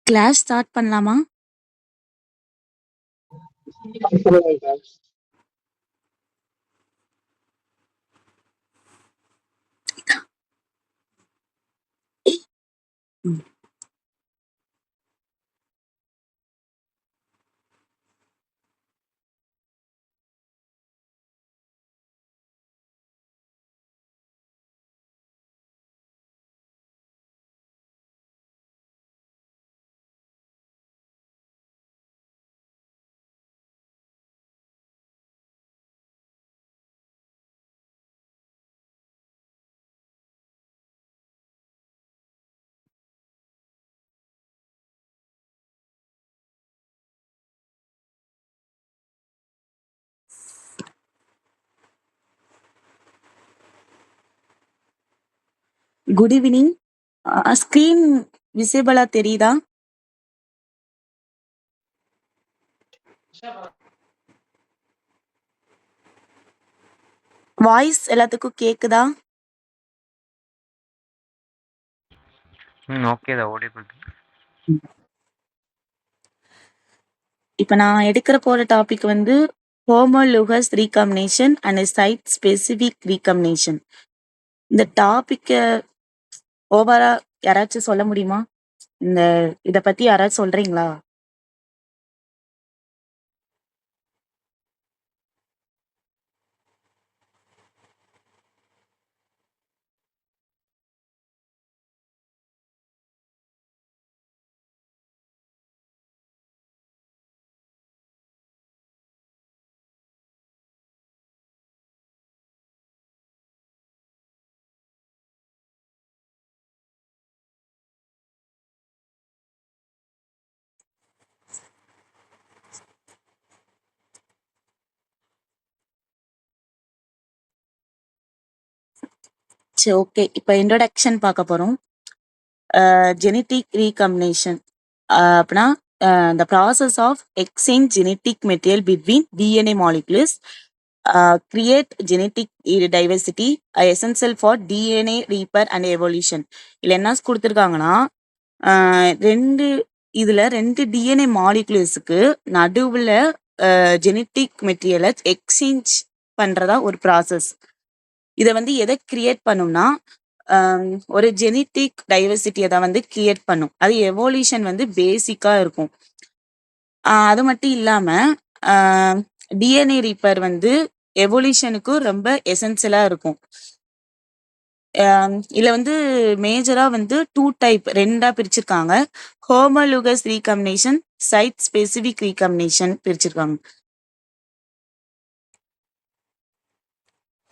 Class start பண்ணலாமா? ம். Good evening. Screen விசிபிளா தெரியுதா? வாய்ஸ் எல்லாத்துக்கும் கேக்குதா? ஓகே தான், ஆடியபிள். இப்ப நான் எடுக்கிற போற டாபிக் வந்து homologous recombination and site specific recombination. இந்த டாபிக்க ஓவரா யாராச்சும் சொல்ல முடியுமா? இத பத்தி யாராச்சும் சொல்றீங்களா? சரி, ஓகே. இப்ப இன்ட்ரோடக்ஷன் பார்க்க போறோம். ஜெனடிக் ரீகாம்பினேஷன் அப்படின்னா the process of exchange genetic material between DNA molecules create genetic diversity essential for DNA repair and evolution. இதுல என்ன கொடுத்துருக்காங்கன்னா ரெண்டு டிஎன்ஏ மாலிகுலஸ்க்கு நடுவுல ஜெனட்டிக் மெட்டீரியலை எக்ஸ்சேஞ்ச் பண்றதா ஒரு ப்ராசஸ். இதை வந்து எதை கிரியேட் பண்ணும்னா ஒரு ஜெனட்டிக் டைவர்சிட்டியை தான் வந்து கிரியேட் பண்ணும். அது எவோல்யூஷன் வந்து பேசிக்கா இருக்கும். அது மட்டும் இல்லாம டிஎன்ஏ ரீப்பர் வந்து எவோல்யூஷனுக்கு ரொம்ப எசென்சியலா இருக்கும். இதுல வந்து மேஜரா வந்து 2 டைப் ரெண்டா பிரிச்சிருக்காங்க. Homologous recombination, site specific recombination பிரிச்சிருக்காங்க.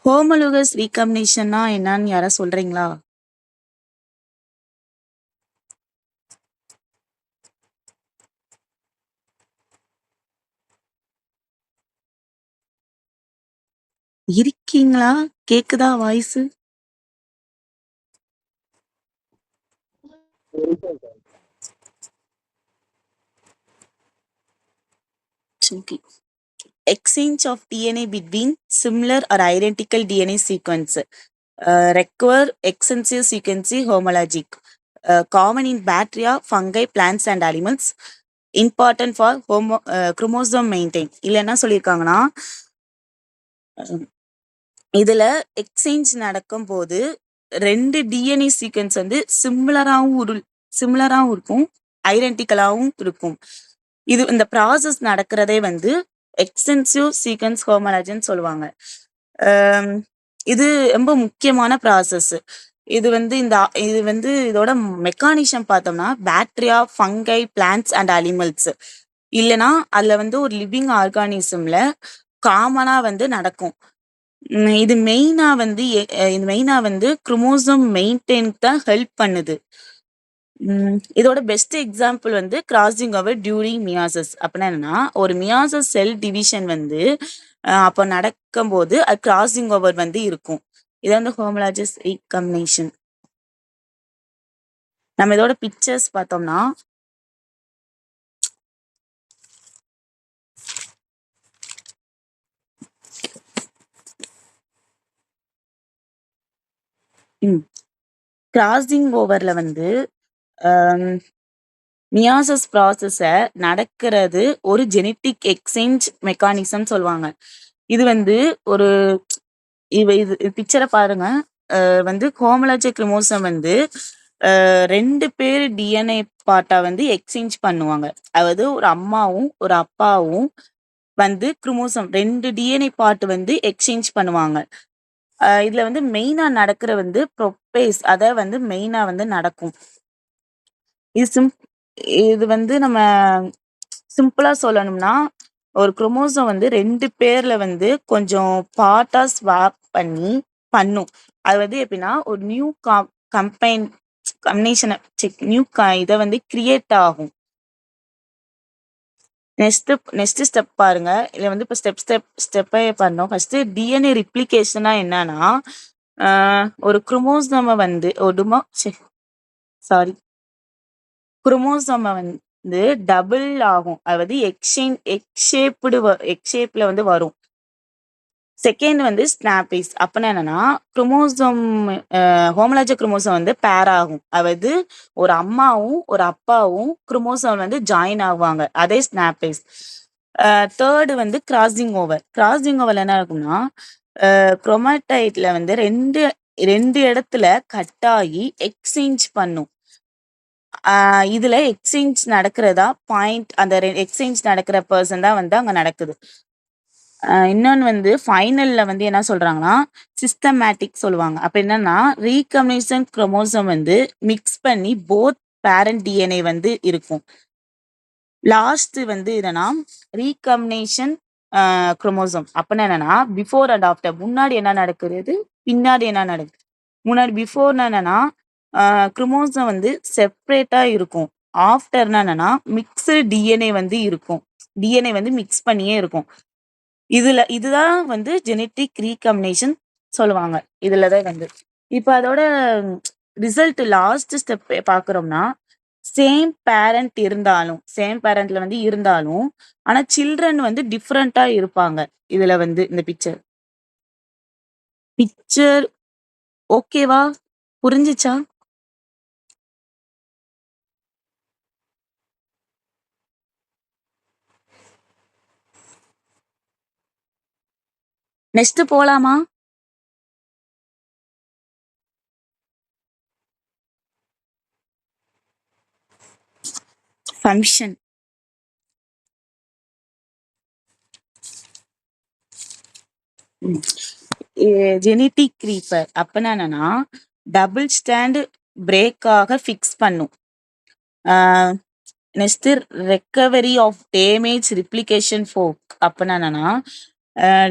ஹோமோலோகஸ் ரீகாம்பினேஷன்னா என்னன்னு யாரா சொல்றீங்களா? இருக்கீங்களா? கேக்குதா voice? Okay. Exchange of DNA between similar or identical DNA sequence require extensive sequence homologic common in bacteria, fungi, plants and animals, important for chromosome maintain. இல்ல என்ன சொல்லியிருக்காங்கன்னா இதுல எக்ஸ்சேஞ்ச் நடக்கும் போது 2 டிஎன்ஏ சீக்வன்ஸ் வந்து சிமிலராகவும் இருக்கும், ஐடென்டிக்கலாவும் இருக்கும். இந்த ப்ராசஸ் நடக்கிறதே வந்து எக்ஸ்டென்சிவ் சீக்வன்ஸ் ஹோமோலஜின்னு சொல்லுவாங்க. இது ரொம்ப முக்கியமான ப்ராசஸ். இது வந்து இதோட மெக்கானிசம் பார்த்தோம்னா bacteria, fungi, plants and animals இல்லைன்னா அதுல வந்து ஒரு லிவிங் ஆர்கானிசம்ல காமனா வந்து நடக்கும். இது மெயினா வந்து குரோமோசோம் மெயின்டைனுக்கு தான் ஹெல்ப் பண்ணுது. இதோட பெஸ்ட் எக்ஸாம்பிள் வந்து கிராசிங் ஓவர் டியூரிங் மியாசிஸ். அப்படின்னா என்னன்னா ஒரு மியாசிஸ் செல் டிவிஷன் வந்து அப்போ நடக்கும்போது அது கிராசிங் ஓவர் வந்து இருக்கும். இதான் வந்து ஹோமோலாஜஸ் ரீகாம்பினேஷன். நம்ம இதோட பிக்சர்ஸ் பார்த்தோம்னா கிராசிங் ஓவர்ல வந்து அம் மியாசிஸ் ப்ராசஸ நடக்கிறது ஒரு ஜெனடிக் எக்ஸ்சேஞ்ச் மெக்கானிசம் சொல்லுவாங்க. இது வந்து ஒரு இது பிக்சர பாருங்க. வந்து ஹோமோலாஜிக் குரோமோசோம் வந்து 2 பேர் டிஎன்ஏ பார்ட்டா வந்து எக்ஸ்சேஞ்ச் பண்ணுவாங்க. அதாவது ஒரு அம்மாவும், ஒரு அப்பாவும் வந்து குரோமோசோம் 2 டிஎன்ஏ பார்ட் வந்து எக்ஸ்சேஞ்ச் பண்ணுவாங்க. இதுல வந்து மெயினா நடக்கிற வந்து புரோபேஸ் அத வந்து மெயினா வந்து நடக்கும். இது சிம் இது வந்து நம்ம சிம்பிளா சொல்லணும்னா, ஒரு குரோமோசோம் வந்து 2 பேர்ல வந்து கொஞ்சம் பார்ட்டா ஸ்வாப் பண்ணி பண்ணும். அது வந்து எப்படின்னா, ஒரு நியூ கம்பைன் காம்பினேஷன நியூ இத வந்து கிரியேட் ஆகும். நெக்ஸ்ட் ஸ்டெப் பாருங்க. இதுல வந்து இப்ப ஸ்டெப்பே பண்ணோம். ஃபர்ஸ்ட்டு டிஎன்ஏ ரிப்ளிகேஷன்னா என்னன்னா, அ ஒரு குரோமோசோம வந்து ஒரு சாரி குரோமோசோம வந்து டபுள் ஆகும். அதாவது எக் ஷேப்ல வந்து வரும். செகண்ட் வந்து ஸ்னாப்பீஸ். அப்பன்னா என்னன்னா, குரோமோசோம் ஹோமோலாஜிக் குரோமோசோம் வந்து பேர் ஆகும். அதாவது ஒரு அம்மாவும், ஒரு அப்பாவும் குரோமோசோம் வந்து ஜாயின் ஆவாங்க. அதே ஸ்னாப்பீஸ். அ 3 வந்து கிராசிங் ஓவர். கிராசிங் ஓவர்ல என்ன ஆகும்னா, குரோமாடைட்ல வந்து 2 இடத்துல கட் ஆகி எக்ஸ்சேஞ்ச் பண்ணும். ஆ இதுல எக்ஸ்சேஞ்ச் நடக்கிறதா பாயிண்ட் அந்த எக்ஸ்சேஞ்ச் நடக்கிற பெர்சன் தான் வந்து அங்க நடக்குது. இன்னொன்னு வந்து ஃபைனல்ல வந்து என்ன சொல்றாங்கன்னா, சிஸ்டமேட்டிக் சொல்லுவாங்க. அப்ப என்னன்னா, ரீகாம்பினேஷன் குரோமோசோம் வந்து மிக்ஸ் பண்ணி போத் பேரண்ட் டிஎன்ஏ வந்து இருக்கும். லாஸ்ட் வந்து என்னன்னா, ரீகாம்பினேஷன் குரோமோசோம். அப்பன்னா என்னன்னா, பிஃபோர் அண்ட் ஆஃப்டர் முன்னாடி என்ன நடக்கிறது? பின்னாடி என்ன நடக்குது? முன்னாடி பிஃபோர்னா என்னன்னா, அ குரோமோசோம் வந்து செப்பரேட்டா இருக்கும். ஆஃப்டர்னா என்னன்னா, மிக்ஸ்டு டிஎன்ஏ வந்து இருக்கும். டிஎன்ஏ வந்து மிக்ஸ் பண்ணியே இருக்கும். இதுதான் வந்து ஜெனடிக் ரீகாம்பினேஷன் சொல்லுவாங்க. இதுல தான் வந்து. இப்ப அதோட ரிசல்ட் லாஸ்ட் ஸ்டெப் பார்க்குறோம்னா, சேம் பேரண்ட்ல வந்து இருந்தாலும், ஆனா சில்ட்ரன் வந்து டிஃபரண்டா இருப்பாங்க. இதுல வந்து இந்த பிக்சர் ஓகேவா? புரிஞ்சுச்சா? நெக்ஸ்ட் போலாமா? ஃபங்ஷன். ம். ஜெனடிக் க்ரீப்பர் அப்பன்னா என்னன்னா, டபுள் ஸ்டாண்ட் பிரேக்காக ஃபிக்ஸ் பண்ணும். ஆ next recovery of damage replication fork அப்பன்னா என்னன்னா,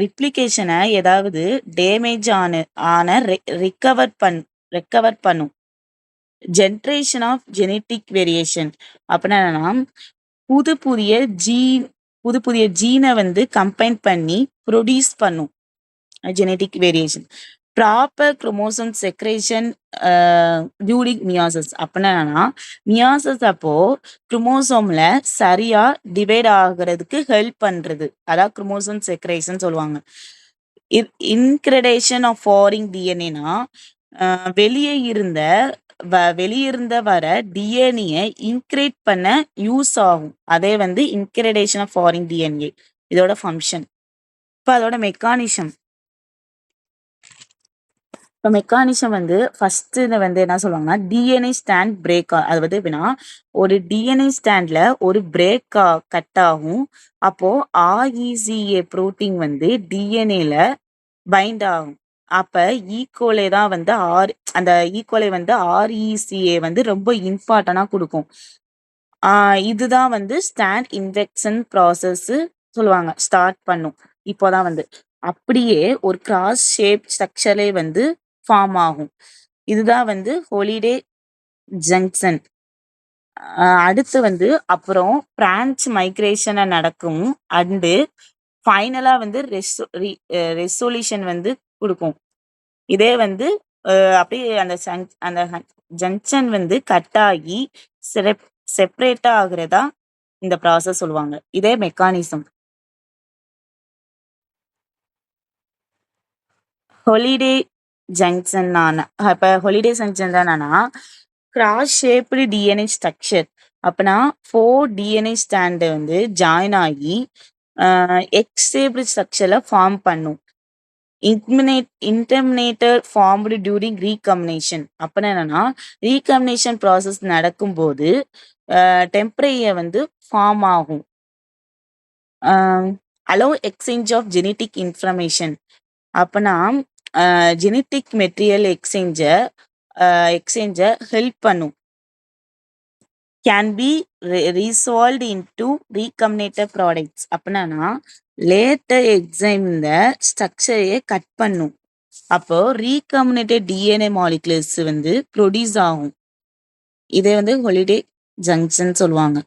ரிப்ளிகேஷன ஏதாவது டேமேஜ் ஆன ரெக்கவர் பண்ணும். ஜெனரேஷன் ஆஃப் ஜெனடிக் வேரியேஷன் அப்பன்னா என்னன்னா, புது புதிய ஜீன் புது புதிய ஜீன வந்து கம்பைன் பண்ணி ப்ரொடியூஸ் பண்ணும். Genetic variation. Proper chromosome secretion during meiosis அப்பன்னா என்னன்னா, மியாசிஸ் அப்போ குரோமோசோம்ல சரியா டிவைட் ஆகுறதுக்கு ஹெல்ப் பண்றது. அதான் குரோமோசோம் செக்ரேஷன் சொல்லுவாங்க. இன்கிரடேஷன் ஆஃப் ஃபாரின் டிஎன்ஏன்னா, அ வெளியே இருந்த வெளியிருந்த வர டிஎன்ஏ இன்கிரேட் பண்ண யூஸ் ஆகும். அதே வந்து இன்கிரடேஷன் ஆஃப் ஃபாரின் டிஎன்ஏ. இதோட ஃபங்ஷன். இப்ப அதோட மெக்கானிசம். இப்ப மெக்கானிசம் வந்து ஃபர்ஸ்ட் வந்து என்ன சொல்லுவாங்கன்னா, டிஎன்ஏ ஸ்டாண்ட் பிரேக் அது வந்து எப்படின்னா, ஒரு டிஎன்ஏ ஸ்டாண்ட்ல ஒரு பிரேக் கட் ஆகும். அப்போ ஆர்இசிஏ புரோட்டீன் வந்து டிஎன்ஏல பைண்ட் ஆகும். அப்ப ஈகோலே தான் வந்து அந்த ஈகோலே வந்து ஆர்இசிஏ வந்து ரொம்ப இம்பார்ட்டன்ட்டா குடுக்கும். ஆ இதுதான் வந்து ஸ்டாண்ட் இன்வெக்ஷன் ப்ராசஸ் சொல்லுவாங்க. ஸ்டார்ட் பண்ணும். இப்போதான் வந்து. அப்படியே ஒரு கிராஸ் ஷேப் ஸ்ட்ரக்சரே வந்து ஃபார்ம் ஆகும். இதுதான் வந்து ஹாலிடே ஜங்ஷன். அடுத்து வந்து அப்புறம் பிரான்ச் மைக்ரேஷன நடக்கும். அண்டு ஃபைனலா வந்து ரெசொல்யூஷன் வந்து குடுக்கும். இதே வந்து அப்படியே அந்த ஜங்ஷன் வந்து கட் ஆகி செரப் செப்பரேட்டா ஆகுறதா இந்த ப்ராசஸ் சொல்லுவாங்க. இதே மெக்கானிசம். ஹாலிடே ஜங்ஷன் இப்ப ஹாலிடே ஜங்ஷன் தானனா, கிராஸ் ஷேப்டு டிஎன்ஏ ஸ்ட்ரக்சர் அப்பனா 4 டிஎன்ஏ ஸ்டாண்ட் வந்து ஜாயின் ஆகி எக்ஸ் ஷேப்டு ஸ்ட்ரக்சர்ல ஃபார்ம் பண்ணும். இன்டர்மினேட்டர் ஃபார்ம்டு டியூரிங் ரீகாம்பினேஷன் அப்பனா என்னன்னா ரீகாம்பினேஷன் ப்ராசஸ் நடக்கும்போது டெம்பரேச்சர் வந்து ஃபார்ம் ஆகும். Allow exchange of genetic information அப்பனா ஜெனட்டிக் மெட்டீரியல் எக்ஸ்சேஞ்ச ஹெல்ப் பண்ணும். Can be resolved into recombinated products அப்படின்னா லேட்டர் எக்ஸைம் இந்த ஸ்ட்ரக்சரையே கட் பண்ணும். அப்போ ரீகம்பினேட்டட் டிஎன்ஏ மாலிகுலர்ஸ் வந்து ப்ரொடியூஸ் ஆகும். இதை வந்து ஹாலிடே ஜங்ஷன் சொல்லுவாங்க.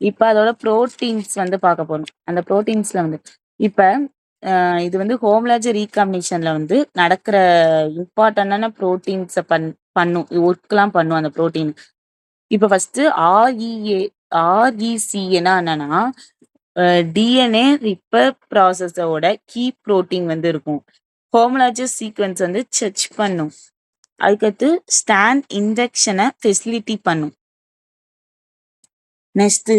இப்ப அதோட புரோட்டீன்ஸ் வந்து பார்க்க போறோம். அந்த புரோட்டீன்ஸ்ல வந்து இப்ப இது வந்து ஹோமோலாஜி ரீகாம்பினேஷன்ல வந்து நடக்கிற இம்பார்ட்டன்டான புரோட்டீன்ஸை பண்ணும் ஒர்க்லாம் பண்ணும் அந்த புரோட்டீன். இப்ப ஃபர்ஸ்ட் ஆர்இசி என்னன்னா டிஎன்ஏ ரிப்பேர் ப்ராசஸோட கீ புரோட்டீன் வந்து இருக்கும். ஹோமோலாஜி சீக்வன்ஸ் வந்து செக் பண்ணும். அதுக்கடுத்து ஸ்டாண்ட் இன்ஜெக்ஷனை ஃபெசிலிட்டி பண்ணும். நெக்ஸ்ட்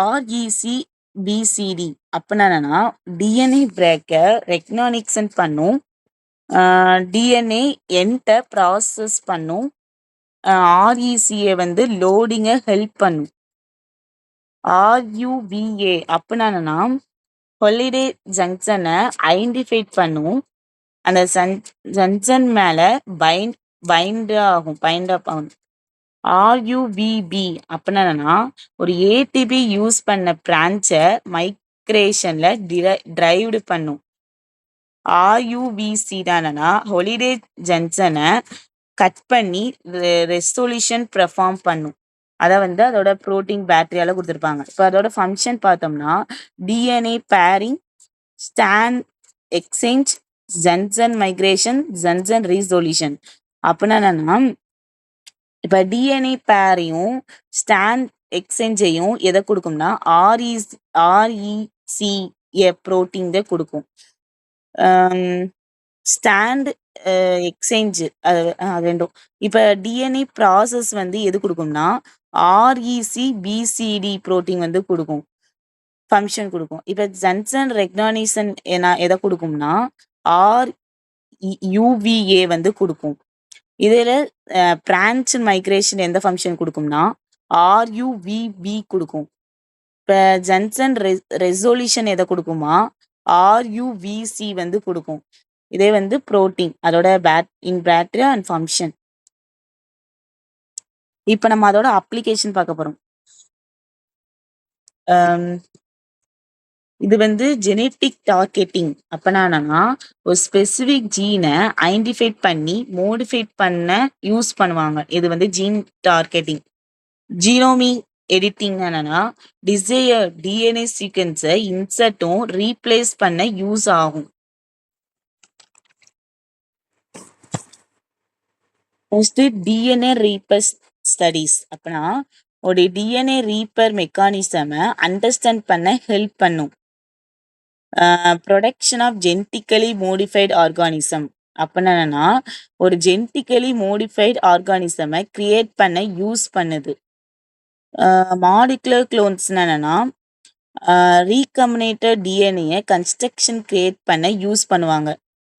ஆர்இசி பிசிடி அப்படின்னா டிஎன்ஏ பிரேக்கர் ரெக்னானிக்சன் பண்ணும். டிஎன்ஏ என்ட ப்ராசஸ் பண்ணும். ஆர்இசிஏ வந்து லோடிங்கை ஹெல்ப் பண்ணும். ஆர்யூவிஏ அப்படின்னா ஹாலிடே ஜங்ஷனை ஐடென்டிஃபை பண்ணும். அந்த ஜங்ஷன் மேல பைண்ட் ஆகும். ஆர்யூவிபி அப்படின்னா ஒரு ஏடிபி யூஸ் பண்ண பிரான்ச்சை மைக்ரேஷன்ல டிரைவ்டு பண்ணும். ஆர்யூவிசி தானா ஹாலிடே ஜங்ஷனை கட் பண்ணி ரெசல்யூஷன் பெர்ஃபார்ம் பண்ணும். அதை வந்து அதோட புரோட்டீன் பேட்டரியால கொடுத்துருப்பாங்க. இப்போ அதோட ஃபங்க்ஷன் பார்த்தோம்னா DNA pairing, strand exchange, junction migration, junction resolution அப்படின்னா இப்ப டிஎன்ஏ பேரையும் ஸ்டாண்ட் எக்ஸ்சேஞ்சையும் எதை கொடுக்கும்னா ஆர்இசிஏ புரோட்டீன் தான் கொடுக்கும். ஸ்டாண்ட் எக்ஸ்சேஞ்ச் அது ரெண்டும். இப்ப டிஎன்ஏ ப்ராசஸ் வந்து எது கொடுக்கும்னா ஆர்இசி பிசிடி புரோட்டீன் வந்து கொடுக்கும், ஃபங்க்ஷன் கொடுக்கும். இப்ப ஜங்ஷன் ரெகக்னிஷன் எதை கொடுக்கும்னா ஆர்யூவிஏ வந்து கொடுக்கும். இதுல பிரான்ச் மைக்ரேஷன் எந்த ஃபங்க்ஷன் கொடுக்கும்னா ஆர்யூவிபி கொடுக்கும். இப்போ ஜங்ஷன் ரெசல்யூஷன் எதை கொடுக்குமா ஆர்யூவிசி வந்து கொடுக்கும். இதே வந்து புரோட்டீன் அதோட பேட்டரி அண்ட் ஃபங்க்ஷன். இப்போ நம்ம அதோட அப்ளிகேஷன் பார்க்க போறோம். இது வந்து ஜெனட்டிக் டார்கெட்டிங் அப்படின்னா ஒரு ஸ்பெசிபிக் ஜீனை ஐடென்டிஃபை பண்ணி மோடிஃபை பண்ண யூஸ் பண்ணுவாங்க. இது வந்து ஜீன் டார்கெட்டிங். ஜீனோமிக் எடிட்டிங் என்னன்னா டிசையர் டிஎன்ஏ சீக்வன்ஸை இன்சர்ட்டும் ரீப்ளேஸ் பண்ண யூஸ் ஆகும். நெக்ஸ்ட் டிஎன்ஏ ரீப்பர் ஸ்டடீஸ் அப்படின்னா ஒரு டிஎன்ஏ ரீப்பர் மெக்கானிசமை அண்டர்ஸ்டாண்ட் பண்ண ஹெல்ப் பண்ணும். Production of genetically modified organism அப்படின்னா ஒரு ஜெனட்டிக்கலி மோடிஃபைடு ஆர்கானிசமை கிரியேட் பண்ண யூஸ் பண்ணுது. மாலிகுலர் குளோன்ஸ் என்னன்னா ரீகம்பினேட்டட் டிஎன்ஏ கன்ஸ்ட்ரக்ஷன் கிரியேட் பண்ண யூஸ் பண்ணுவாங்க.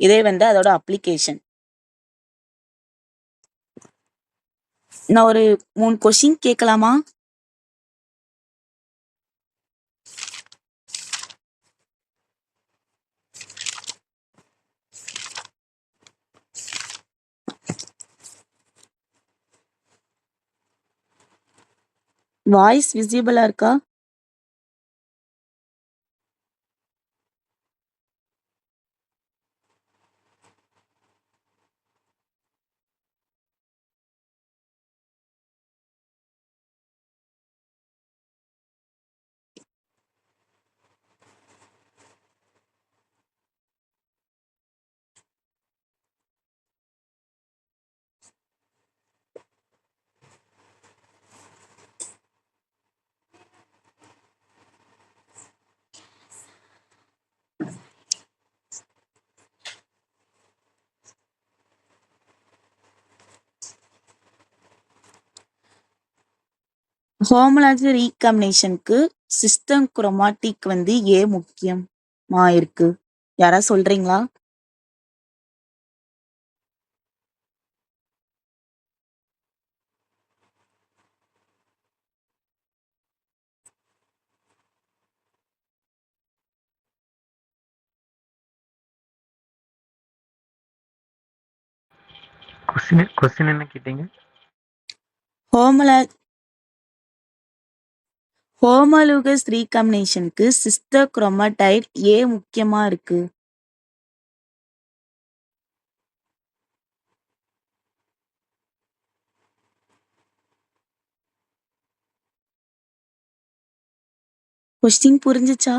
இதே வந்து அதோட அப்ளிகேஷன். நான் ஒரு 3 கொஸ்டின் கேட்கலாமா? வாய்ஸ் விசிபிளா இருக்கா? ஹோமோலாஜி ரீகாம்பினேஷனுக்கு சிஸ்டம் குரோமாட்டிக் வந்து ஏன் முக்கியமா இருக்கு? யாராவது சொல்றீங்களா? கொஸ்டின் என்ன கேட்டீங்க? ஹோமோலா ஹோமோலோகஸ் ரீகாம்பினேஷனுக்கு சிஸ்டர் குரோமாடைட் ஏன் முக்கியமா இருக்கு? கொஸ்டின் புரிஞ்சுச்சா?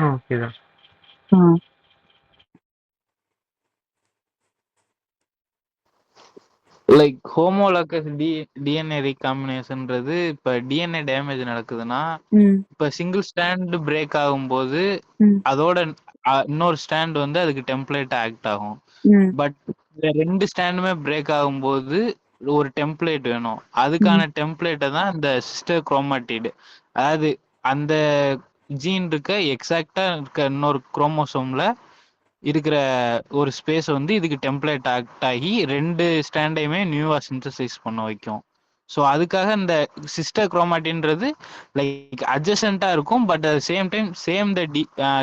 ஓகே தான். ஆ. லைக் ஹோமோலாகஸ் டிஎன்ஏ ரீகாம்பினேஷன்ன்றது இப்ப டிஎன்ஏ டேமேஜ் நடக்குதுன்னா ம். இப்ப சிங்கிள் ஸ்டாண்ட் பிரேக் ஆகும்போது ம். அதோட இன்னொரு ஸ்டாண்ட் வந்து அதுக்கு டெம்ப்ளேட் ஆக்ட் ஆகும். ம். பட் இந்த 2 ஸ்டாண்டுமே பிரேக் ஆகும்போது ஒரு டெம்ப்ளேட் வேணும். ம். அதுக்கான டெம்ப்ளேட்டை தான் இந்த சிஸ்டர் குரோமாட்டிட், அதாவது அந்த ஜீன் இருக்க எக்ஸாக்டா இருக்க இன்னொரு குரோமோசோம்ல இருக்கிற ஒரு ஸ்பேஸ் வந்து இதுக்கு டெம்ப்ளேட் ஆக்ட் ஆகி 2 ஸ்டாண்டையுமே நியூவா சிந்தசைஸ் பண்ண வைக்கும். ஸோ அதுக்காக இந்த சிஸ்டர் குரோமாட்டின்றது லைக் அட்ஜசண்டா இருக்கும். But at same time same the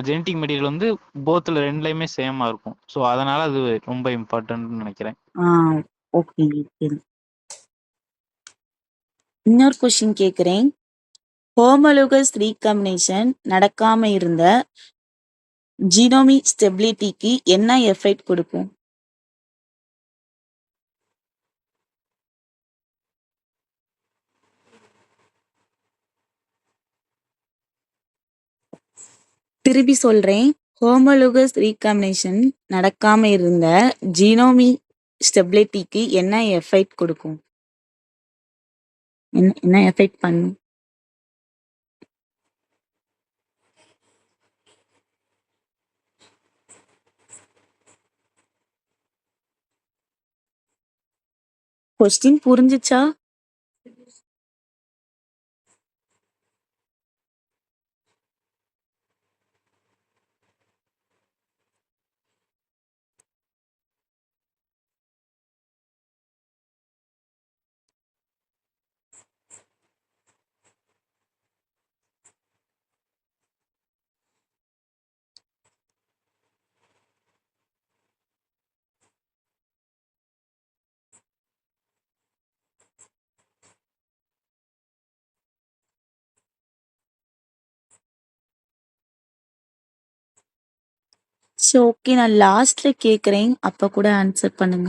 genetic material வந்து போத்தில் ரெண்டுலையுமே சேமா இருக்கும். ஸோ அதனால அது ரொம்ப இம்பார்ட்டன்ட்னு நினைக்கிறேன். ஆ. ஓகே. சரி. இன்னொரு கொஸ்டின் கேக்குறேன். ஹோமோலோகஸ் ரீகாம்பினேஷன் நடக்காம இருந்த ஜீனோமிக் ஸ்டெபிலிட்டிக்கு என்ன எஃபெக்ட் கொடுக்கும்? திருப்பி சொல்றேன். ஹோமோலோகஸ் ரீகாம்பினேஷன் நடக்காம இருந்த ஜீனோமிக் ஸ்டெபிலிட்டிக்கு என்ன எஃபெக்ட் கொடுக்கும்? என்ன எஃபெக்ட் பண்ணும்? கொஸ்டின் புரிஞ்சுச்சா? சரி, ஓகே. நான் லாஸ்ட்ல கேக்குறேன். அப்ப கூட ஆன்சர் பண்ணுங்க.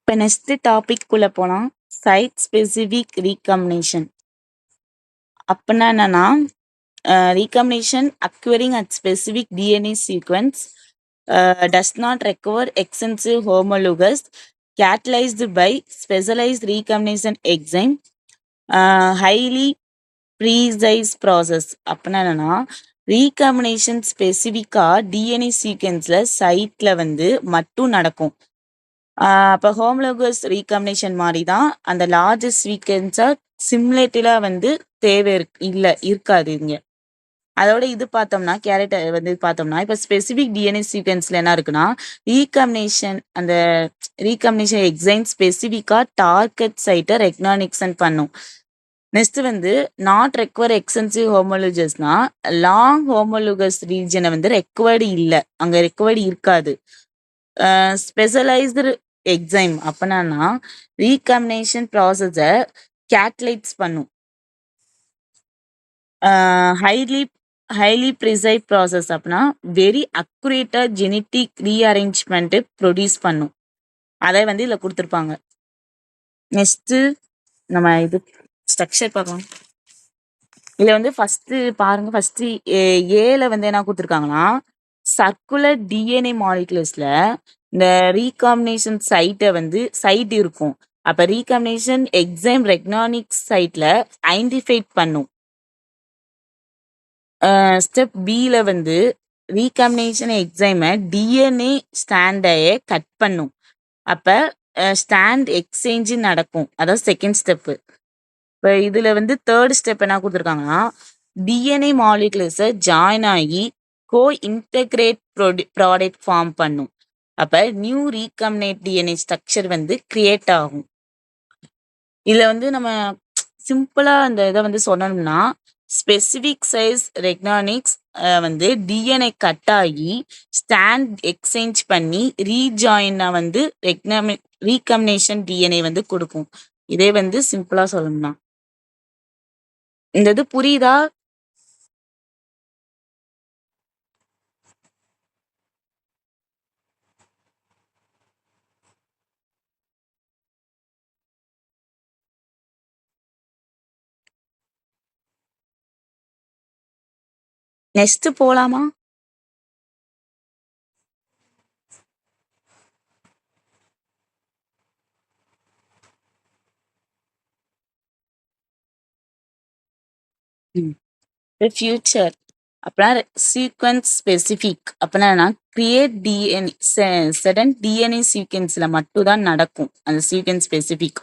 இப்ப நெக்ஸ்ட் டாபிக் குள்ள போலாம். சைட் ஸ்பெசிபிக் ரீகாம்பினேஷன் அப்படின்னா என்னன்னா, recombination occurring at specific DNA sequence does not require extensive homologous catalyzed by specialized recombination enzyme, highly precise process. அப்படின்னா என்னன்னா, ரீகாம்பினேஷன் ஸ்பெசிஃபிக்கா டிஎன்ஏ சீக்வன்ஸ்ல சைட்ல வந்து மட்டும் நடக்கும். அப்போ ஹோமோலோகஸ் ரீகாம்பினேஷன் மாதிரி தான் அந்த லார்ஜஸ்ட் சீக்வன்ஸா சிமுலேட்டிவா வந்து தேவை இருக்காது இங்க. அதோட இது பார்த்தோம்னா கேரக்டர் வந்து பார்த்தோம்னா இப்போ ஸ்பெசிபிக் டிஎன்ஏ சீக்வன்ஸ்ல என்ன இருக்குன்னா அந்த ரீகாம்பினேஷன் எக்ஸைம் ஸ்பெசிஃபிக்கா டார்கெட் சைட்டை ரெக்னானிக்ஷன் பண்ணும். நெக்ஸ்ட் வந்து நாட் ரெக்வயர் எக்ஸ்டென்சிவ் ஹோமோலோஜஸ்னா லாங் ஹோமோலோகஸ் ரீஜனை வந்து ரெக்வயர்டு இல்லை, அங்க ரெக்வயர்டு இருக்காது. ஸ்பெஷலைஸ்டு எக்ஸைம் அப்படின்னா ரீகாம்பினேஷன் ப்ராசஸை கேட்லைட்ஸ் பண்ணும். ஹைலி ப்ரிசைஸ் ப்ராசஸ் அப்படின்னா வெரி அக்குரேட்டா ஜெனட்டிக் ரீஅரேஞ்ச்மெண்ட் ப்ரொடியூஸ் பண்ணும். அதை வந்து இதில் கொடுத்துருப்பாங்க. நெக்ஸ்ட் நம்ம இது ஸ்ட்ரக்சர் பார்க்கலாம். இதுல வந்து ஃபர்ஸ்ட் பாருங்க, ஃபர்ஸ்ட் ஏல வந்து என்ன கொடுத்துருக்காங்கன்னா சர்க்குலர் டிஎன்ஏ மாலிகுலஸ்ல இந்த ரீகாம்பினேஷன் சைட்டை வந்து சைட் இருக்கும். அப்ப ரீகாம்பினேஷன் எக்ஸைம் ரெக்னானிக் சைட்ல ஐடென்டிஃபை பண்ணும். ஸ்டெப் பில வந்து ரீகாம்பினேஷன் எக்ஸைமை டிஎன்ஏ ஸ்டாண்டையே கட் பண்ணும். அப்ப ஸ்டாண்ட் எக்ஸ்சேஞ்சு நடக்கும். அதாவது செகண்ட் ஸ்டெப்பு. இப்போ இதுல வந்து தேர்ட் ஸ்டெப் என்ன கொடுத்துருக்காங்கன்னா டிஎன்ஏ மாலிகுலர்ஸை ஜாயின் ஆகி கோ இன்டகிரேட் ப்ராடக்ட் ஃபார்ம் பண்ணும். அப்ப நியூ ரீகாம்பினேட் டிஎன்ஏ ஸ்ட்ரக்சர் வந்து கிரியேட் ஆகும். இதுல வந்து நம்ம சிம்பிளா அந்த இதை வந்து சொன்னோம்னா ஸ்பெசிபிக் சைஸ் ரெக்னானிக்ஸ் வந்து டிஎன்ஏ கட் ஆகி ஸ்டாண்ட் எக்ஸ்சேஞ்ச் பண்ணி ரீஜாயினா வந்து ரீகாம்பினேஷன் டிஎன்ஏ வந்து கொடுக்கும். இதே வந்து சிம்பிளா சொல்லணும்னா இந்த இது புரியுதா? நெக்ஸ்ட் போலாமா? ஃபியூச்சர் அப்படின்னா சீக்வன்ஸ் ஸ்பெசிஃபிக் அப்படின்னா கிரியேட் டிஎன்ஏ சடன் டிஎன்ஏ சீக்வன்ஸ்ல மட்டும் தான் நடக்கும். அந்த sequence specific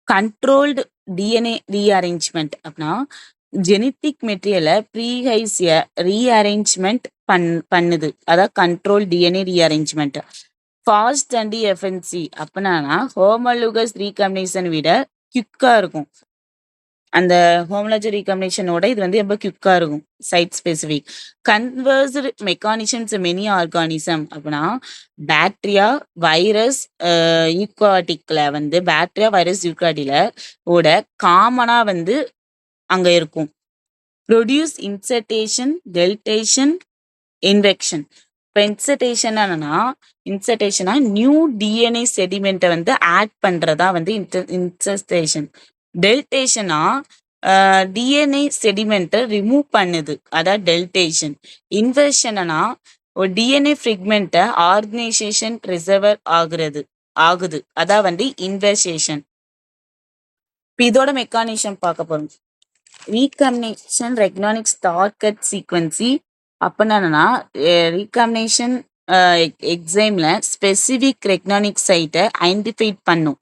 controlled DNA rearrangement அப்படின்னா ஜெனட்டிக் மெட்டீரியலை ப்ரீஹைஸிய ரீஅரேஞ்ச்மெண்ட் பண்ணுது. அதாவது control DNA rearrangement. Fast and efficient அப்படின்னா ஹோமோலோகஸ் ரீகாம்பினேஷன் விட குயிக்கா இருக்கும். அந்த ஹோமோலஜி ரீகாம்பினேஷனோட இது வந்து ரொம்ப குயிக்கா இருக்கும். Site specific conserved mechanisms many organism அப்படின்னா பாக்டீரியா வைரஸ் யூகாட்டிக்ல வந்து பாக்டீரியா வைரஸ் யூகாட்டில ஓட காமனா வந்து அங்க இருக்கும். Produce insertion deletion inversion. இப்போ இன்சர்டேஷனா நியூ டிஎன்ஏ செடிமெண்ட்டை வந்து ஆட் பண்றதா வந்து இன்சர்டேஷன். டெல்டேஷனா டிஎன்ஏ செடிமெண்ட்டை ரிமூவ் பண்ணுது. அதான் டெல்டேஷன். இன்வெர்ஷனா ஒரு டிஎன்ஏ ஃப்ரிக்மெண்ட்டை ஆர்கனைசேஷன் ரிசர்வர் ஆகுது. அதான் வந்து இன்வெர்சேஷன். இப்போ இதோட மெக்கானிசம் பார்க்க போறோம். ரீகாம்பினேஷன் ரெக்னானிக்ஸ் டார்கெட் சீக்வன்சி அப்படின்னா ரீகாம்பினேஷன் எக்ஸைம்ல ஸ்பெசிபிக் ரெக்னானிக் சைட்டை ஐடென்டிஃபை பண்ணும்.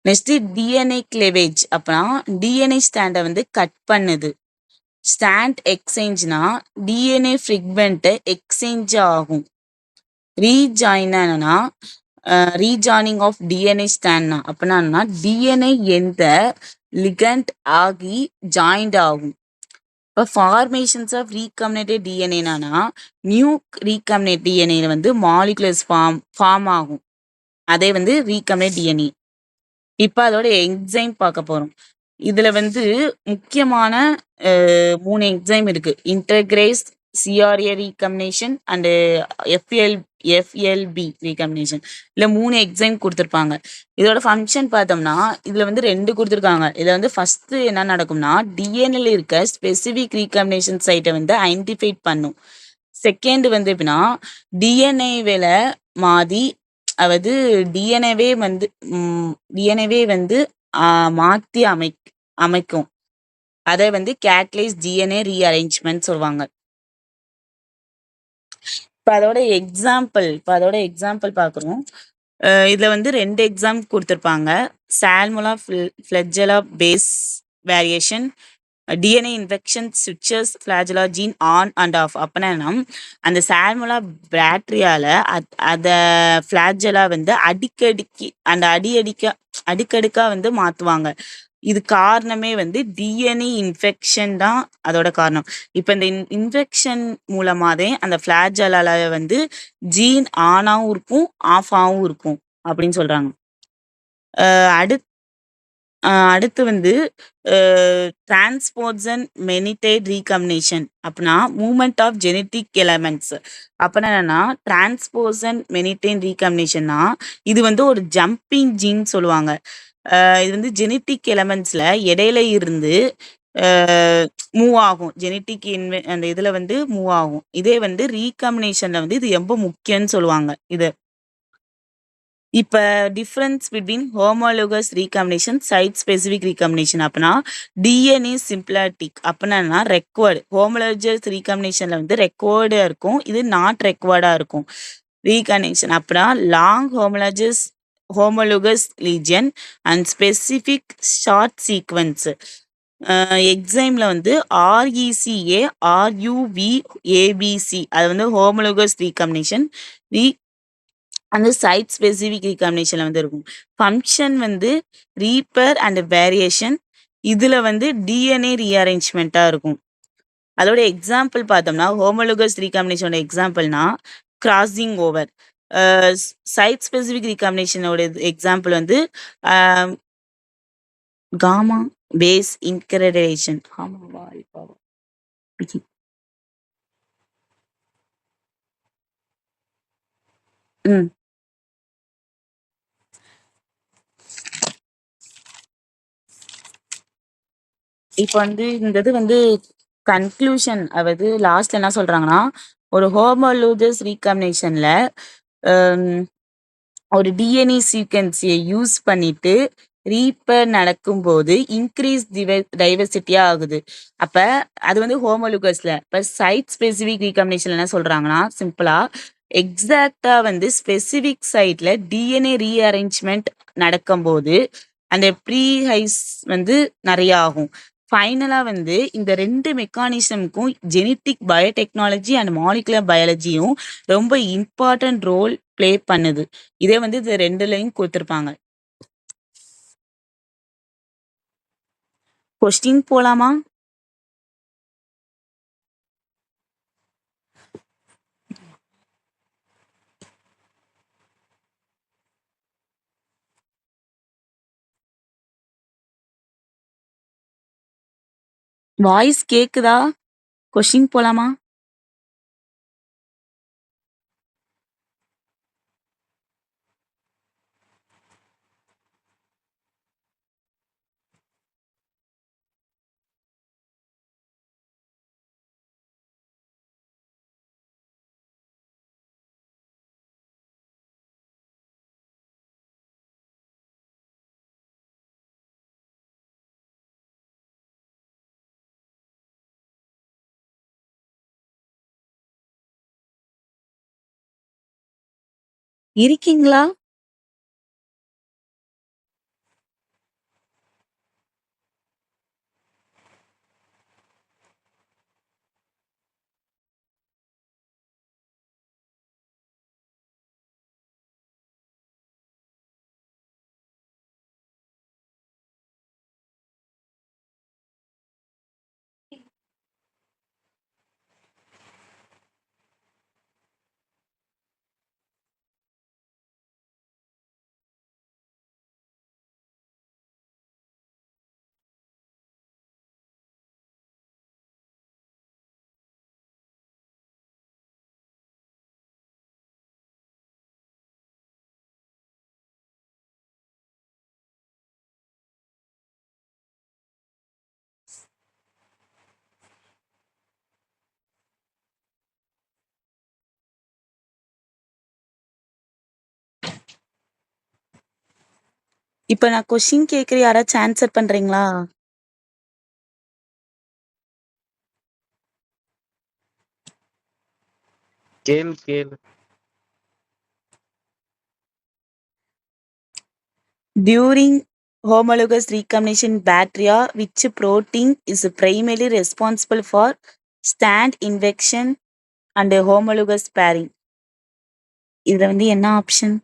நெக்ஸ்ட் டிஎன்ஏ கிளேவேஜ் அப்படின்னா டிஎன்ஏ ஸ்டாண்டை வந்து கட் பண்ணுது. ஸ்டாண்ட் எக்ஸ்சேஞ்ச்னா டிஎன்ஏ ஃப்ரிக்மெண்ட் எக்ஸ்சேஞ்ச் ஆகும். ரீஜாயினா ரீஜாயினிங் ஆஃப் டிஎன்ஏ ஸ்டாண்ட்னா அப்படின்னா டிஎன்ஏ எந்த லிகண்ட் ஆகி ஜாயிண்ட் ஆகும். இப்போ ஃபார்மேஷன்ஸ் ஆஃப் ரீகாம்பினேட்டட் டிஎன்ஏனா நியூ ரீகாம்பினேட் டிஎன்ஏ வந்து மாலிகுலர்ஸ் ஃபார்ம் ஆகும். அதே வந்து ரீகாம்பினேட் டிஎன்ஏ. இப்போ அதோட எக்ஸைம் பார்க்க போறோம். இதுல வந்து முக்கியமான 3 எக்ஸைம் இருக்கு. இன்டகிரேஸ் சிஆர்ஏ ரீகாம்பினேஷன் அண்ட் எஃப்எல்பி ரீகாம்பினேஷன். இல்ல 3 எக்ஸைம் கொடுத்துருப்பாங்க. இதோட ஃபங்க்ஷன் பார்த்தோம்னா இதுல வந்து 2 கொடுத்துருக்காங்க. இதுல வந்து ஃபர்ஸ்ட் என்ன நடக்கும்னா டிஎன்ஏல இருக்க ஸ்பெசிபிக் ரீகாம்பினேஷன் சைட்டை வந்து ஐடென்டிஃபை பண்ணும். செகண்ட் வந்து எப்படின்னா டிஎன்ஏவில மாதி அதாவது டிஎன்ஏவே வந்து மாத்தி அமைக்கும். அதை வந்து கேட்டலைஸ் டிஎன்ஏ ரீஅரேஞ்ச்மெண்ட் சொல்லுவாங்க. இப்போ அதோட எக்ஸாம்பிள் பார்க்குறோம். இதுல வந்து 2 எக்ஸாம் கொடுத்துருப்பாங்க. Salmonella flagella phase variation DNA infection switches flagella gene on and off. அப்படின்னா அந்த சால்மோலா பாக்டீரியால அத ஃபிளாஜெல்லா வந்து அடுக்கடுக்கா வந்து மாத்துவாங்க. இது காரணமே வந்து டிஎன்ஏ இன்ஃபெக்ஷன் தான் அதோட காரணம். இப்போ இந்த இன்ஃபெக்ஷன் மூலமாதே அந்த ஃபிளாஜெல்லால வந்து ஜீன் ஆனாவும் இருக்கும் ஆஃபாவும் இருக்கும் அப்படின்னு சொல்றாங்க. அடுத்து வந்து டிரான்ஸ்போர்ஷன் மெனிடேட் ரீகாம்பினேஷன் அப்படின்னா மூவ்மெண்ட் ஆஃப் ஜெனட்டிக் எலமெண்ட்ஸ். அப்படின்னா டிரான்ஸ்போர்ஷன் மெனிடேட் ரீகாம்பினேஷன்னா இது வந்து ஒரு ஜம்பிங் ஜீன் சொல்லுவாங்க. இது வந்து ஜெனட்டிக் எலமெண்ட்ஸ்ல இடையில இருந்து மூவ் ஆகும். ஜெனட்டிக் அந்த இதுல வந்து மூவ் ஆகும். இதே வந்து ரீகாம்பினேஷன்ல வந்து இது ரொம்ப முக்கியம்னு சொல்லுவாங்க. இப்ப difference between homologous recombination, site specific recombination அப்பன்னா டிஎன்ஏ சிம்ப்ளாட்டிக் அப்பன்னா ரெக்வர்டு. ஹோமோலோகஸ் ரீகாம்பினேஷன்ல வந்து ரெக்வர்டா இருக்கும். இது நாட் ரெக்வர்டா இருக்கும். ரீகாம்பினேஷன் அப்பன்னா long homologous legion and specific short sequence. எக்ஸாம்ல வந்து RECA, RUVABC அது வந்து ஹோமோலோகஸ் ரீகாம்பினேஷன். அந்த சைட் ஸ்பெசிஃபிக் ரீகாம்பினேஷன்ல வந்து இருக்கும். ஃபங்க்ஷன் வந்து ரீப்பர் அண்ட் வேரியேஷன். இதுல வந்து டிஎன்ஏ ரீஅரேஞ்ச்மெண்ட்டா இருக்கும். அதோட எக்ஸாம்பிள் பார்த்தோம்னா ஹோமோலோகஸ் ரீகாம்பினேஷனோட எக்ஸாம்பிள்னா கிராசிங் ஓவர். சைட் ஸ்பெசிஃபிக் ரீகாம்பினேஷனோட எக்ஸாம்பிள் வந்து காமா பேஸ் இன்கரடேஷன். ம் இப்போ வந்து இந்த இது வந்து கன்க்ளூஷன் அதாவது லாஸ்ட்ல என்ன சொல்றாங்கன்னா ஒரு ஹோமோலோகஸ் ரீகாம்பினேஷன்ல ஒரு டிஎன்ஏ சீக்வென்ஸை யூஸ் பண்ணிட்டு ரீப்பர் நடக்கும்போது இன்க்ரீஸ் டைவர்சிட்டியா ஆகுது. அப்ப அது வந்து ஹோமோலோகஸ்ல. இப்ப சைட் ஸ்பெசிஃபிக் ரீகாம்பினேஷன்ல என்ன சொல்றாங்கன்னா சிம்பிளா எக்ஸாக்டா வந்து ஸ்பெசிஃபிக் சைட்ல டிஎன்ஏ ரீஅரேஞ்ச்மெண்ட் நடக்கும்போது அந்த ப்ரீஹைஸ் வந்து நிறைய ஆகும். ஃபைனலா வந்து இந்த 2 மெக்கானிசம்க்கும் ஜெனட்டிக் பயோடெக்னாலஜி அண்ட் மாலிகுலர் பயாலஜியும் ரொம்ப இம்பார்ட்டன்ட் ரோல் ப்ளே பண்ணுது. இதே வந்து இது 2லயும் கொடுத்துருப்பாங்க. கொஸ்டின் போலாமா? வாய்ஸ் கேக்குதா? கொஸ்டின் போலாமா? இருக்கீங்களா? இப்ப நான் கொஸ்டின் கேக்குற யாராச்சும் ஆன்சர் பண்றீங்களா? கேளு. During homologous recombination bacteria, which protein is primarily responsible for stand infection and homologous pairing? இதுல வந்து என்ன ஆப்ஷன்?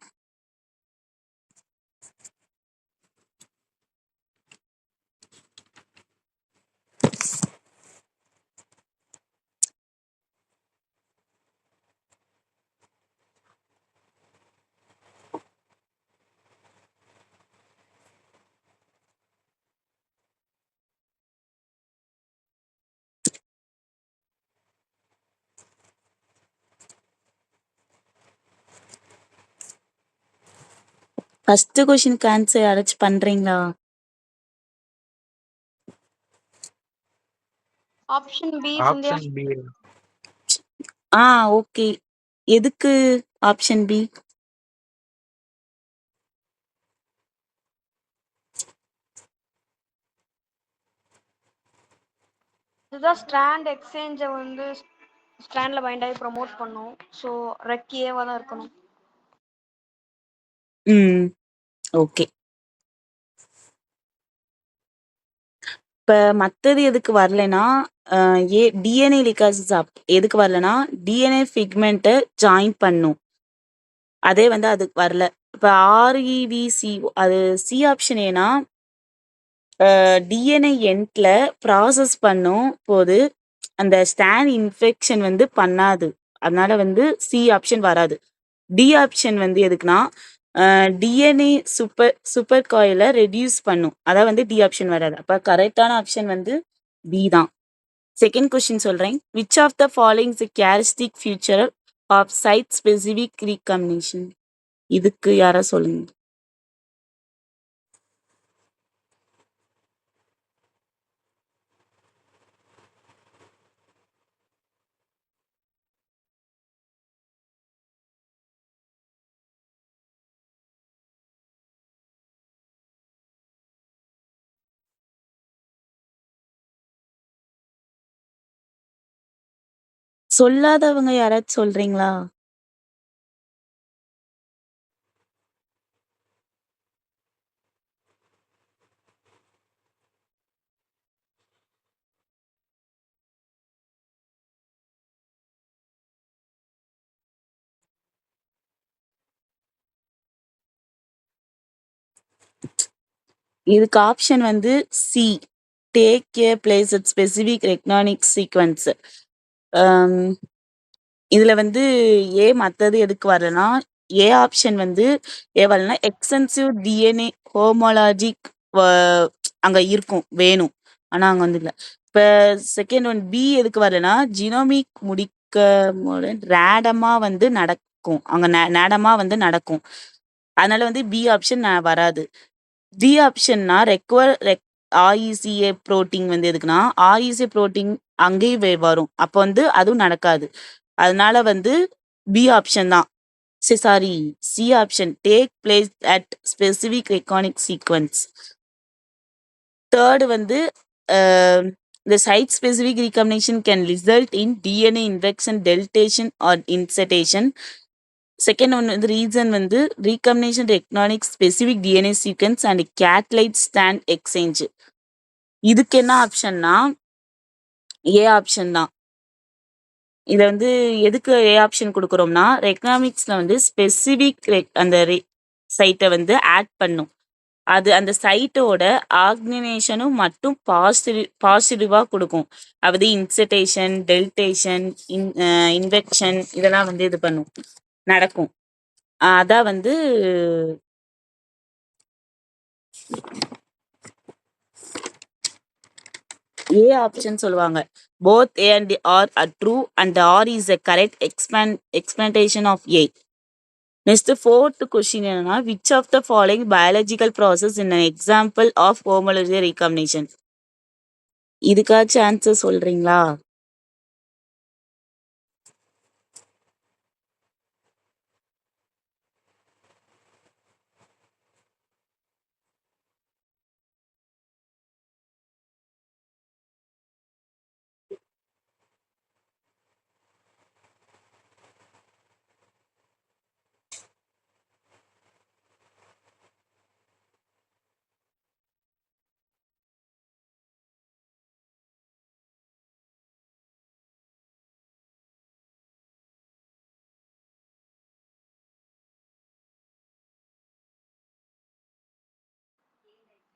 ஃபர்ஸ்ட் கொஸ்டினுக்கு ஆன்சர் யாராச்சும் பண்றீங்களா? Option B Sandhya. Option B. Okay. எதுக்கு ஆப்ஷன் பி? இதுதான் ஸ்ட்ராண்ட் எக்ஸ்சேஞ்சை வந்து ஸ்ட்ராண்ட்ல பைண்ட் ஆகி ப்ரோமோட் பண்ணும். ஸோ ரெக் ஏவா தான் இருக்கணும். ம் ஓகே. இப்ப மத்தது எதுக்கு வரலைன்னா டிஎன்ஏ லிகாசிஸ் எதுக்கு வரலன்னா டிஎன்ஏ பிக்மெண்ட்டை ஜாயின் பண்ணும். அதே வந்து அதுக்கு வரல. இப்ப ஆர்இவிசி அது சி ஆப்ஷன் ஏன்னா டிஎன்ஏ எண்ட்ல ப்ராசஸ் பண்ணும் போது அந்த ஸ்டாண்ட் இன்ஃபெக்ஷன் வந்து பண்ணாது. அதனால வந்து சி ஆப்ஷன் வராது. டி ஆப்ஷன் வந்து எதுக்குன்னா டிஎன்ஏ சூப்பர் காயில ரெடியூஸ் பண்ணும். அதான் வந்து டி ஆப்ஷன் வராது. அப்ப கரெக்டான ஆப்ஷன் வந்து பி தான். செகண்ட் கொஸ்டின் சொல்றேன். Which of the following is characteristic future of site specific recombination? இதுக்கு யாரா சொல்லுங்க. சொல்லாதவங்க யாராச்சும் சொல்றீங்களா? இதுக்கு ஆப்ஷன் வந்து C. Take a place at specific recognition sequence. இதுல வந்து ஏ மத்தது எதுக்கு வரலன்னா ஏ ஆப்ஷன் வந்து ஏ வரலன்னா எக்ஸ்டென்சிவ் டிஎன்ஏ ஹோமோலாஜிக் அங்க இருக்கும் வேணும். ஆனா அங்க வந்து இல்ல. இப்ப செகண்ட் ஒன் பி எதுக்கு வரலன்னா ஜினோமிக் முடிக்க ரேடமா வந்து நடக்கும். அங்க நேடமா வந்து நடக்கும். அதனால வந்து பி ஆப்ஷன் வராது. டி ஆப்ஷன்னா ஆர்இசிஏ புரோட்டீன் வந்து எதுக்குன்னா ஆர்இசிஏ புரோட்டீன் அங்கேயும் வரும். அப்போ வந்து அதுவும் நடக்காது. அதனால வந்து பி ஆப்ஷன் தான். Sorry, C option take place at specific recognition sequence. Third வந்து the site specific recombination can result in DNA infection, deletion or insertion. Second one வந்து ரீசன் வந்து recombination recognition specific DNA sequence and catalyst strand exchange. இதுக்கு என்ன ஆப்ஷன்னா A option தான். இதை வந்து எதுக்கு A option கொடுக்குறோம்னா ரெக்னாமிக்ஸ்ல வந்து ஸ்பெசிபிக் அந்த சைட்டை வந்து ஆட் பண்ணும். அது அந்த சைட்டோட ஆர்கனைசேஷனும் மட்டும் பாசிட்டிவா கொடுக்கும். அதாவது இன்செட்டேஷன், டெல்டேஷன், இன்வெக்ஷன் இதெல்லாம் வந்து இது பண்ணும், நடக்கும். அதான் வந்து ஏ ஆப்ஷன் சொல்லுவாங்க. Both A and R R true and R is a correct explanation of A. Next fourth question என்னன்னா which of the following biological process in an example of homology recombination? இதுக்காச்சும் answer சொல்றீங்களா?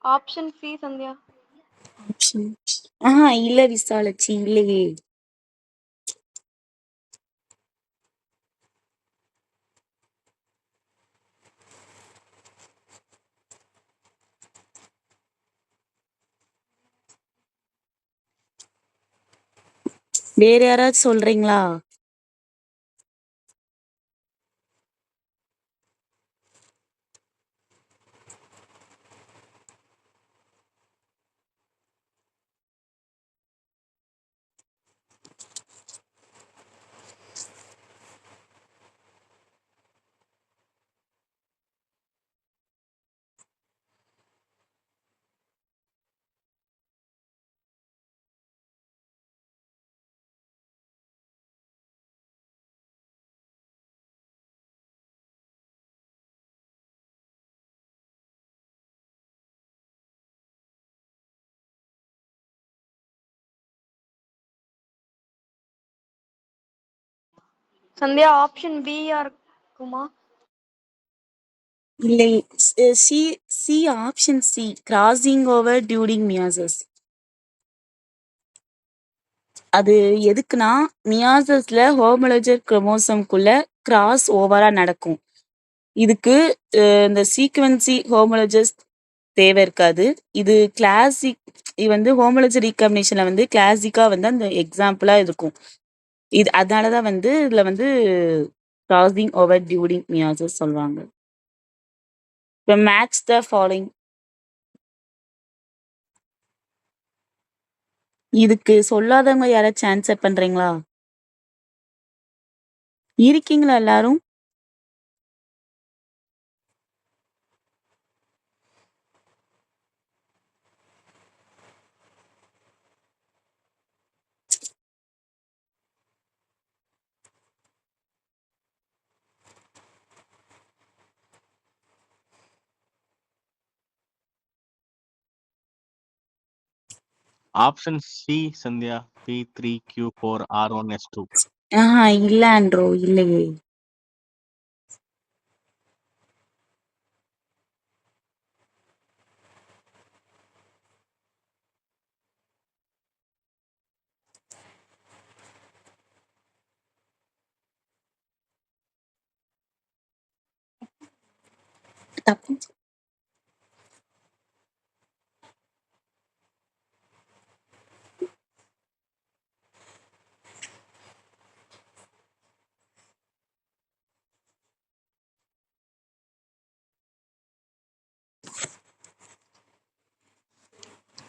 Option C Sandhya. Option இல்ல விசாலட்சி, இல்லையே. வேற யாராச்சும் சொல்றீங்களா? Sandhya option பியா இருக்குமா? இல்லை. C C option C crossing over during meiosis. அது எதுக்குன்னா மியாசிஸ்ல ஹோமோலஜர் குரோமோசோம்குள்ள கிராஸ் ஓவரா நடக்கும். இதுக்கு இந்த சீக்வென்சி ஹோமோலஜஸ் தேவை இருக்காது. இது கிளாசிக் இது வந்து ஹோமோலஜி ரீகாம்பினேஷன்ல வந்து கிளாசிக்கா வந்து அந்த எக்ஸாம்பிளா இருக்கும். இது அதனாலதான் வந்து இதுல வந்து கிராசிங் ஓவர் டியூரிங் மியாசிஸ் சொல்லுவாங்க. இப்ப மேட்ச் த ஃபாலோயிங். இதுக்கு சொல்லாதவங்க யாராச்சும் ஆன்சர் பண்றீங்களா? இருக்கீங்களா எல்லாரும்? Option C Sandhya P3Q4R1S2. இல்ல ஆண்ட்ரோ, இல்லையே. தப்பு.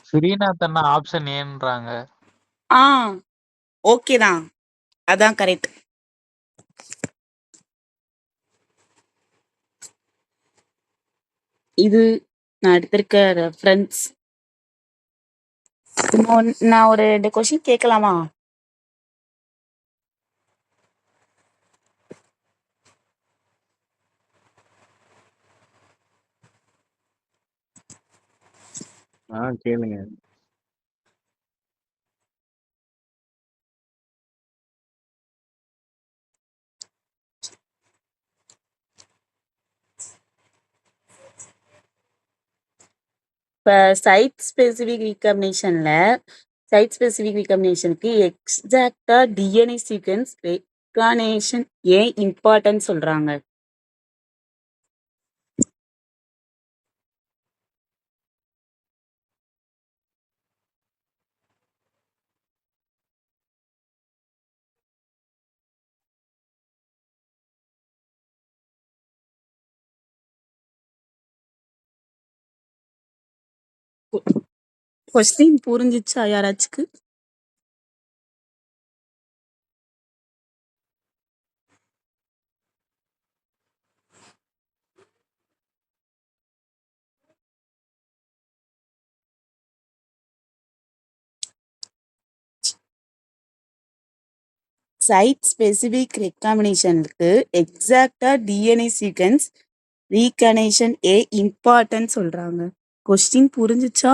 ஸ்ரீநாத் அண்ணா ஆப்ஷன் ஏன்றாங்க. ஆ ஓகே தான். அதான் கரெக்ட். இது நான் எடுத்திருக்க ரெஃபரன்ஸ். நான் ஒரு 2 கொஸ்டின் கேட்கலாமா? கேளுங்க. இப்ப சைட் ஸ்பெசிபிக் ரீகாம்பினேஷனுக்கு எக்ஸாக்டா டிஎன்ஏ சீக்வென்ஸ் ரெகானேஷன் ஏன் இம்பார்ட்டன்ட் சொல்றாங்க? கொஸ்டின் புரிஞ்சிச்சா யாராச்சுக்கு? சைட் ஸ்பெசிபிக் ரெகாம்பினேஷனுக்கு எக்ஸாக்டா டிஎன்ஏ சீக்வென்ஸ் ரீகானேஷன் ஏ இம்பார்ட்டன்ட் சொல்றாங்க. கொஸ்டின் புரிஞ்சிச்சா?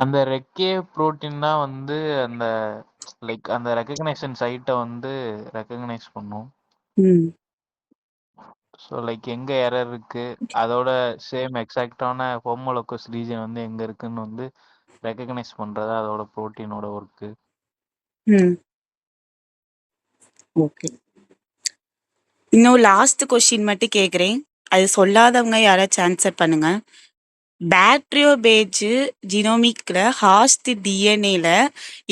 அந்த ரெக்கே புரோட்டீன் தான் வந்து அந்த லைக் அந்த ரெகக்னைசேஷன் சைட்டை வந்து ரெகக்னைஸ் பண்ணும். ம் ஸோ லைக் எங்க எரர் இருக்கு, அதோட சேம் எக்ஸாக்டான ஹோமோலோகஸ் ரீஜன் வந்து எங்க இருக்குன்னு வந்து ரெகக்னைஸ் பண்றது அதோட புரோட்டீனோட ஒர்க்கு. ம் ஓகே. இன்னும் லாஸ்ட் கொஸ்டின் மட்டும் கேக்குறேன். அது சொல்லாதவங்க யாராச்சும் ஆன்சர் பண்ணுங்க. பேட்ரியோபேஜ் ஜினோமிக்ல ஹாஸ்ட் டிஎன்ஏல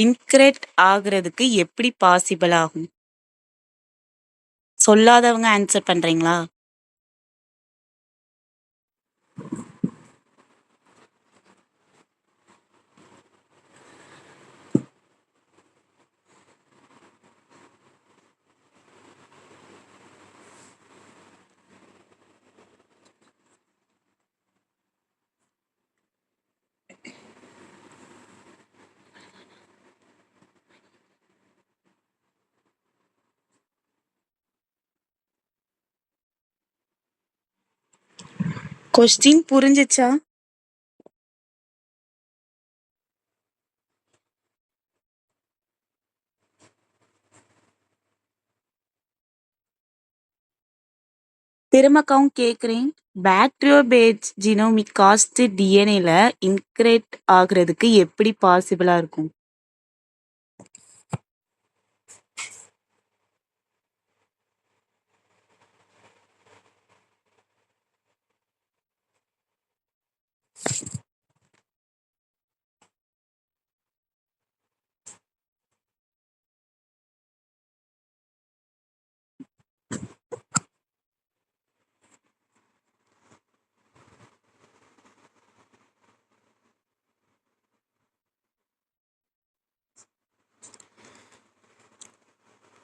இன்கரெக்ட் ஆகுறதுக்கு எப்படி பாசிபிள் ஆகும்? சொல்லாதவங்க ஆன்சர் பண்றீங்களா? கொஸ்டின் புரிஞ்சுச்சா? திரும்பவும் கேக்குறேன். பாக்டீரியோபேஜ் ஜீனோமிக் காஸ்ட் டிஎன்ஏல இன்கிரேட் ஆகுறதுக்கு எப்படி பாசிபிளா இருக்கும்?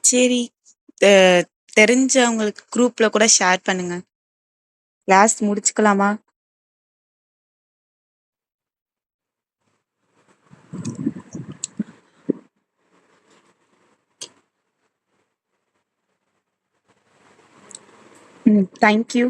சரி, தெரிஞ்சவங்களுக்கு குரூப்ல கூட ஷேர் பண்ணுங்க. கிளாஸ் முடிச்சுக்கலாமா? தேங்க்யூ.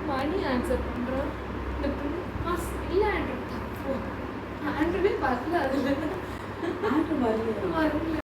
மணி ஆன்சர் பண்ணுறோம். இந்த பொண்ணு இல்லை ஆண்ட்ரூ தப்பு. ஆண்ட்ரூவே வரல அதில். ஆண்ட்ரூ வரல.